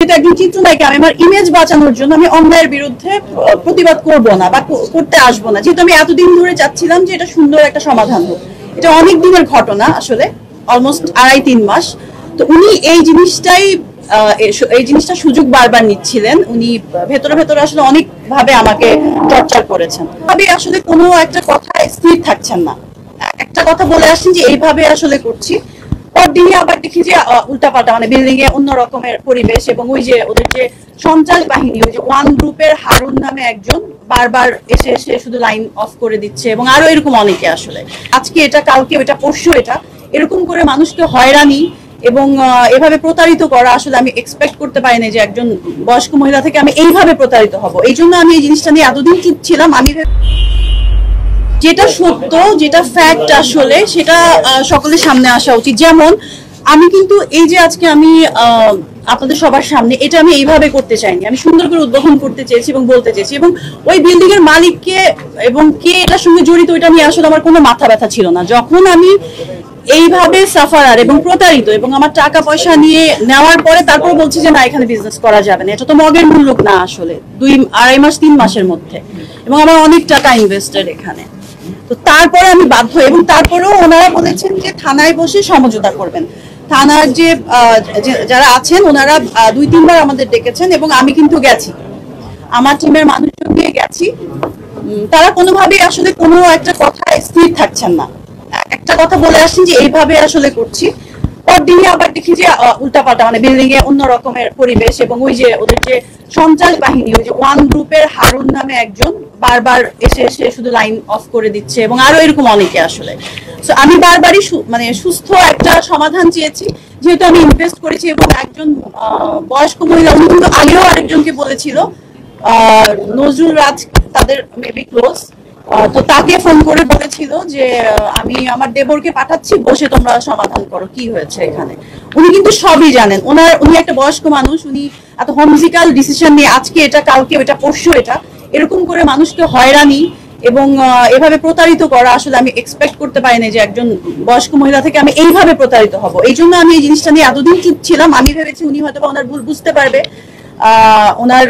একজন চিত্রনায়িকা আমি আমার ইমেজ বাঁচানোর জন্য আমি অন্যায়ের বিরুদ্ধে প্রতিবাদ করব না বা করতে আসবো না, যেহেতু আমি এতদিন ধরে চাচ্ছিলাম যে এটা সুন্দর একটা সমাধান হোক। এটা অনেক দিনের ঘটনা, আসলে অলমোস্ট 2.5-3 মাস। তো উনি এই জিনিসটা সুযোগ বারবার নিচ্ছিলেন। উনি ভেতরে ভেতরে আসলে অনেক ভাবে আমাকে টর্চার করেছেন। ভাবে আসলে কোনো একটা কথায় স্থির থাকছেন না, একটা কথা বলে আসছেন যে এইভাবে আসলে করছি, পরদিনই আবার দেখি যে উল্টাপাল্টা, মানে বিল্ডিং এ অন্য রকমের পরিবেশ। এবং ওই যে ওদের যে সন্ত্রাস বাহিনী, ওই যে ওয়ান গ্রুপের হারুন নামে একজন বারবার এসে এসে শুধু লাইন অফ করে দিচ্ছে, এবং আরো এরকম অনেকে আসলে আজকে এটা, কালকে ওইটা, পরশু এটা, এরকম করে মানুষকে হয়রানি এবং এভাবে প্রতারিত করা আসলে আমি এক্সপেক্ট করতে পারিনি যে একজন বয়স্ক মহিলা থেকে আমি এইভাবে প্রতারিত হব। এই জন্য আমি এই জিনিসটা নিয়ে এতদিন চুপ ছিলাম। আমি যেটা সত্য, যেটা ফ্যাক্ট আসলে সেটা সকলের সামনে আসা উচিত। যেমন আমি কিন্তু এই যে আজকে আমি আপনাদের সবার সামনে এটা আমি এইভাবে করতে চাইনি, আমি সুন্দর করে উদ্বোধন করতে চেয়েছি এবং বলতে চেয়েছি। এবং ওই বিল্ডিং এর মালিককে এবং কে এটার সঙ্গে জড়িত এটা নিয়ে আসলে আমার কোনো মাথা ব্যথা ছিল না। যখন আমি এইভাবে সাফারার এবং প্রতারিত এবং আমার টাকা পয়সা নিয়ে নেওয়ার পরে তারপর বলছি যে না, এখানে বিজনেস করা যাবে না, এটা তো মগের মূল্য না আসলে 2-2.5 মাস 3 মাসের মধ্যে, এবং আমার অনেক টাকা ইনভেস্টেড এখানে। তো তারপরে আমি বাধ্য, এবং তারপরেও ওনারা বলেছেন যে থানায় বসে সমঝোতা করবেন। থানার যে যারা আছেন ওনারা 2-3 বার আমাদের ডেকেছেন, এবং আমি কিন্তু গেছি, আমার টিমের মানুষজন নিয়ে গেছি। তারা কোনোভাবেই আসলে কোনো একটা কথায় স্থির থাকছেন না, একটা কথা বলে আসছেন যে এইভাবে আসলে করছি, পরদিনই আবার দেখি যে উল্টাপাল্টা, মানে বিল্ডিং এ অন্য রকমের পরিবেশ। এবং ওই যে ওদের যে সন্ত্রাস বাহিনী, ওই যে ওয়ান গ্রুপের হারুন নামে একজন বারবার এসে এসে শুধু লাইন অফ করে দিচ্ছে, এবং আরো এরকম অনেকে আসলে। তো আমি বারবারই মানে সুস্থ একটা সমাধান চেয়েছি, যেহেতু আমি ইনভেস্ট করেছি। এবং একজন বয়স্ক মহিলা, উনি কিন্তু আগেও আরেকজনকে বলেছিল, নজরুল রাজ, তাদের মেবি ক্লোজ, তো তাকে ফোন করে বলেছিল যে আমি আমার দেবরকে পাঠাচ্ছি, বসে তোমরা সমাধান করো কি হয়েছে এখানে। উনি কিন্তু সবই জানেন। উনি একটা বয়স্ক মানুষ, উনি এত হোমজিক্যাল ডিসিশন নিয়ে আজকে এটা, কালকে ওইটা, পরশু এটা, এরকম করে মানুষকে হয়রানি এবং এভাবে প্রতারিত করা আসলে আমি এক্সপেক্ট করতে পারিনি যে একজন বয়স্ক মহিলা থেকে আমি এইভাবে প্রতারিত হব। এই জন্য আমি এই জিনিসটা নিয়ে এতদিন চুপ ছিলাম। আমি ভেবেছি উনি হয়তো ওনার ভুল বুঝতে পারবে, ওনার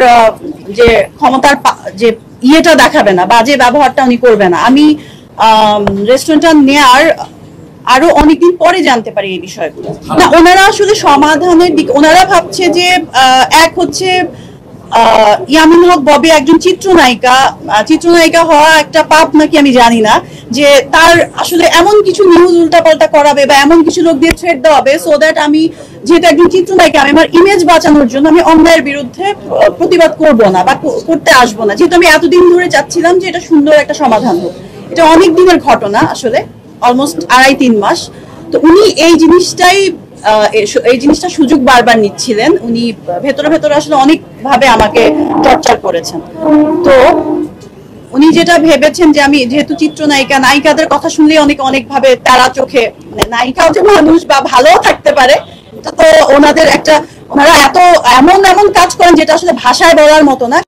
যে ক্ষমতার যে ইয়েটা দেখাবে না, বাজে ব্যবহারটা উনি করবে না। আমি রেস্টুরেন্টটা নেয়ার আরো অনেকদিন পরে জানতে পারি এই বিষয়গুলো। না, ওনারা আসলে সমাধানের দিক, ওনারা ভাবছে যে এক হচ্ছে ইয়ামিন হক ববি একজন চিত্রনায়িকা হওয়া একটা পাপ নাকি আমি জানি না, যে তার আসলে এমন কিছু নিউজ উল্টাপাল্টা করাবে বা এমন কিছু লোক দিয়ে থ্রেট দেওয়াবে, সো দ্যাট আমি, যেহেতু একজন চিত্রনায়িকা আমি আমার ইমেজ বাঁচানোর জন্য আমি অন্যায়ের বিরুদ্ধে প্রতিবাদ করব না বা করতে আসবো না, যেহেতু আমি এতদিন ধরে চাচ্ছিলাম যে এটা সুন্দর একটা সমাধান হোক। এটা অনেক দিনের ঘটনা, আসলে অলমোস্ট 2.5-3 মাস। তো উনি এই জিনিসটা সুযোগ বারবার নিচ্ছিলেন। উনি ভেতরে ভেতরে আসলে অনেক ভাবে আমাকে টর্চার করেছেন। তো উনি যেটা ভেবেছেন যে আমি যেহেতু চিত্রনায়িকা, নায়িকাদের কথা শুনলেই অনেক ভাবে তারা চোখে, মানে নায়িকাও যে মানুষ বা ভালো থাকতে পারে, এটা তো ওনাদের একটা, ওনারা এমন কাজ করেন যেটা আসলে ভাষায় বলার মতো না।